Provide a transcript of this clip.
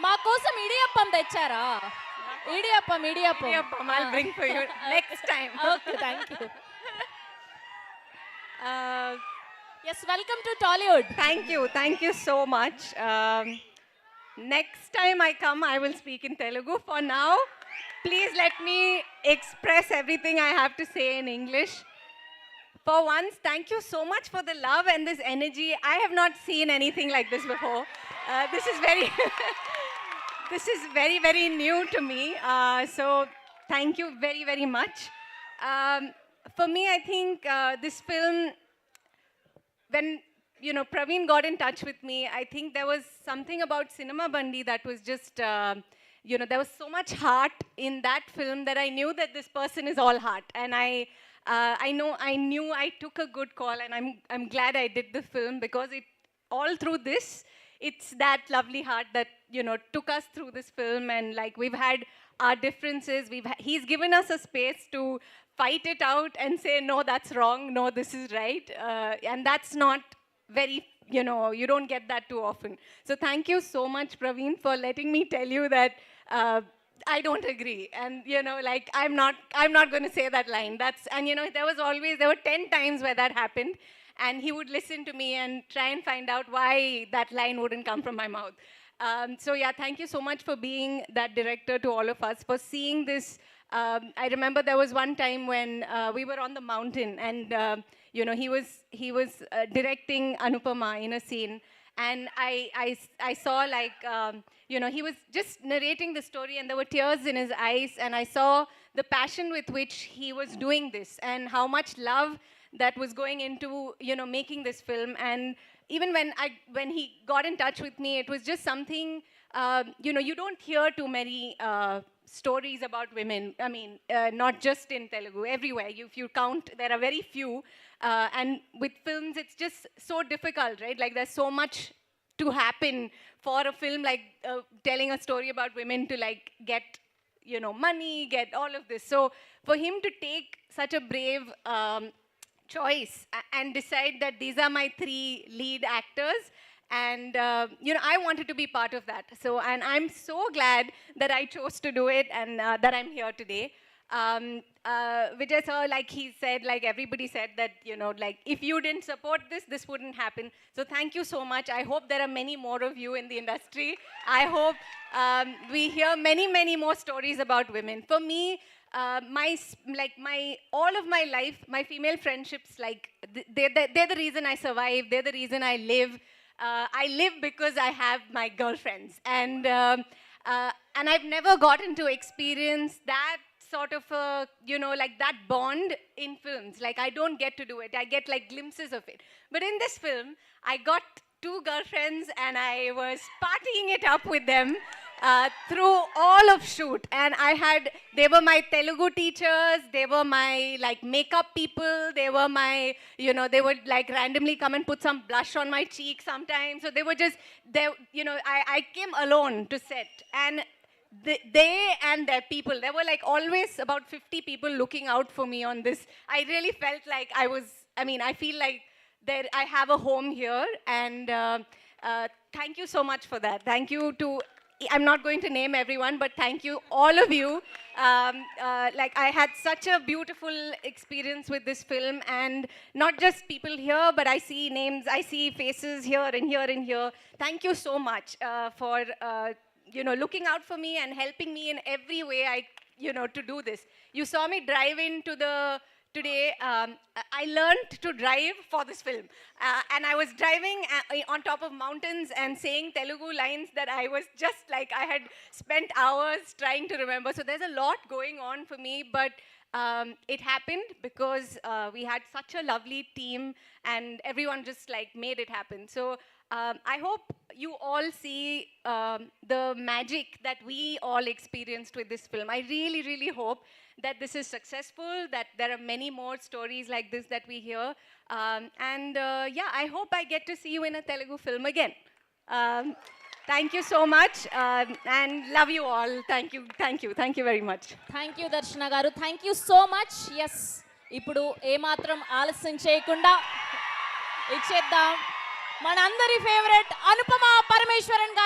మా కోసం ఇడియప్పం తెచ్చారా? Idiyappam. I'll bring for you next time. Okay, thank you. Yes, welcome to Tollywood. Thank you so much. Next time I come, I will speak in Telugu. For now, please let me express everything I have to say in English. For once, thank you so much for the love and this energy. I have not seen anything like this before. This is very, this is very, very new to me. So thank you very, very much. For me, I think this film, when Praveen got in touch with me, I think there was something about Cinema Bandi that was just, there was so much heart in that film that I knew that this person is all heart. And I knew I took a good call, and I'm glad I did the film, because it all through this, it's that lovely heart that took us through this film. And like, we've had our differences, he's given us a space to fight it out and say, no, that's wrong, no, this is right. And that's not very, you don't get that too often. So thank you so much, Praveen, for letting me tell you that I don't agree. And like, I'm not going to say that line. There were 10 times where that happened, and he would listen to me and try and find out why that line wouldn't come from my mouth. So yeah, thank you so much for being that director to all of us, for seeing this. I remember there was one time when we were on the mountain, and he was directing Anupama in a scene, and I saw, like, he was just narrating the story, and there were tears in his eyes, and I saw the passion with which he was doing this, and how much love that was going into making this film. And even when he got in touch with me, it was just something, you don't hear too many stories about women. I mean, not just in Telugu, everywhere. If you count, there are very few. And with films, it's just so difficult, right? Like, there's so much to happen for a film like telling a story about women to like get money, get all of this. So for him to take such a brave choice and decide that these are my 3 lead actors, and I wanted to be part of that. So, and I'm so glad that I chose to do it, and that I'm here today. Vijay sir, like he said, like everybody said, that like, if you didn't support this, this wouldn't happen. So thank you so much. I hope there are many more of you in the industry. I hope we hear many more stories about women. For me, all of my life, my female friendships, like they're the reason I survive. They're the reason I live. I live because I have my girlfriends, and I've never gotten to experience that sort of like that bond in films. Like, I don't get to do it. I get like glimpses of it. But in this film, I got 2 girlfriends, and I was partying it up with them through all of shoot. And they were my Telugu teachers, they were my like makeup people, they were my, they would like randomly come and put some blush on my cheek sometimes. So they were just, I came alone to set, and they and their people, there were like always about 50 people looking out for me on this. I really felt like I feel like I have a home here, and thank you so much for that. Thank you to, I'm not going to name everyone, but thank you, all of you. Like, I had such a beautiful experience with this film, and not just people here, but I see names, I see faces here and here and here. Thank you so much for looking out for me and helping me in every way to do this. You saw me drive into today. I learned to drive for this film, and I was driving on top of mountains and saying Telugu lines that I was just like, I had spent hours trying to remember. So there's a lot going on for me, but it happened because we had such a lovely team, and everyone just like made it happen. So I hope you all see the magic that we all experienced with this film. I really hope that this is successful, that there are many more stories like this that we hear. And yeah, I hope I get to see you in a Telugu film again. Thank you so much, and love you all. Thank you very much. Thank you Darshana గారు, thank you so much. Yes, ఇప్పుడు ఏమాత్రం ఆలస్యం చేయకుండా ఇచ్చేద్దాం మనందరి favourite Anupama Parameswaran గారు.